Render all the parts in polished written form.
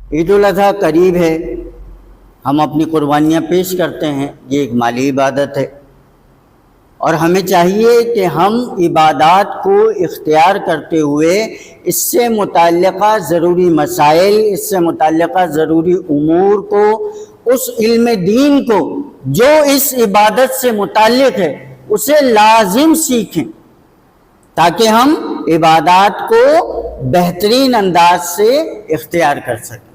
عید الاضحیٰ قریب ہے، ہم اپنی قربانیاں پیش کرتے ہیں، یہ ایک مالی عبادت ہے، اور ہمیں چاہیے کہ ہم عبادات کو اختیار کرتے ہوئے اس سے متعلقہ ضروری مسائل، اس سے متعلقہ ضروری امور کو، اس علم دین کو جو اس عبادت سے متعلق ہے اسے لازم سیکھیں، تاکہ ہم عبادات کو بہترین انداز سے اختیار کر سکیں۔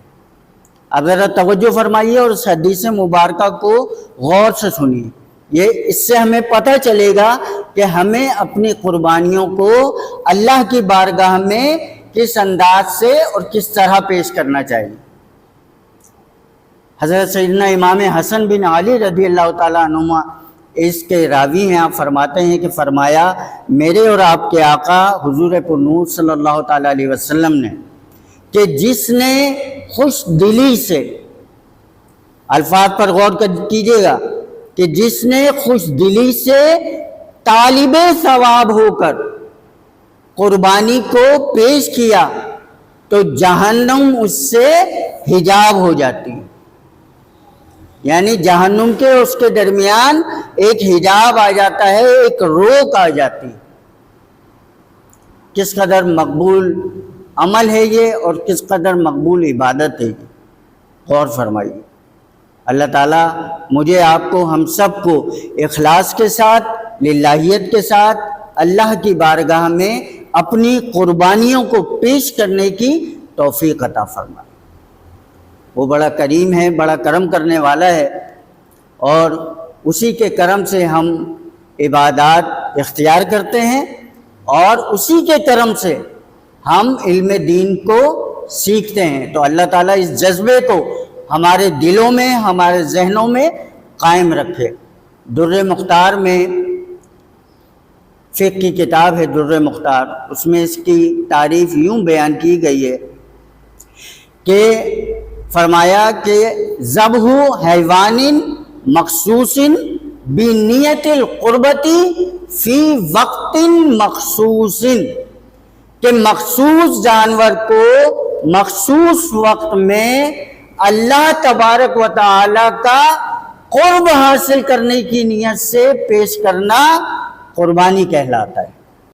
اب ذرا توجہ فرمائیے اور اس حدیث مبارکہ کو غور سے سنیے، اس سے ہمیں پتہ چلے گا کہ ہمیں اپنی قربانیوں کو اللہ کی بارگاہ میں کس انداز سے اور کس طرح پیش کرنا چاہیے۔ حضرت سیدنا امام حسن بن علی رضی اللہ تعالیٰ عنہما اس کے راوی ہیں، آپ فرماتے ہیں کہ فرمایا میرے اور آپ کے آقا حضور پرنور صلی اللہ تعالیٰ علیہ وسلم نے کہ جس نے خوش دلی سے، الفاظ پر غور کیجیے گا، کہ جس نے خوش دلی سے طالب ثواب ہو کر قربانی کو پیش کیا تو جہنم اس سے حجاب ہو جاتی ہے، یعنی جہنم کے اس کے درمیان ایک حجاب آ جاتا ہے، ایک روک آ جاتی ہے۔ کس قدر مقبول عمل ہے یہ اور کس قدر مقبول عبادت ہے یہ، غور فرمائیے۔ اللہ تعالیٰ مجھے، آپ کو، ہم سب کو اخلاص کے ساتھ، للہیت کے ساتھ اللہ کی بارگاہ میں اپنی قربانیوں کو پیش کرنے کی توفیق عطا فرمائے۔ وہ بڑا کریم ہے، بڑا کرم کرنے والا ہے، اور اسی کے کرم سے ہم عبادات اختیار کرتے ہیں، اور اسی کے کرم سے ہم علم دین کو سیکھتے ہیں۔ تو اللہ تعالیٰ اس جذبے کو ہمارے دلوں میں، ہمارے ذہنوں میں قائم رکھے۔ در مختار میں، فقہ کی کتاب ہے در مختار، اس میں اس کی تعریف یوں بیان کی گئی ہے کہ فرمایا کہ ذبح حیوان مخصوص بنیت القربتی فی وقت مخصوص، کہ مخصوص جانور کو مخصوص وقت میں اللہ تبارک و تعالی کا قرب حاصل کرنے کی نیت سے پیش کرنا قربانی کہلاتا ہے۔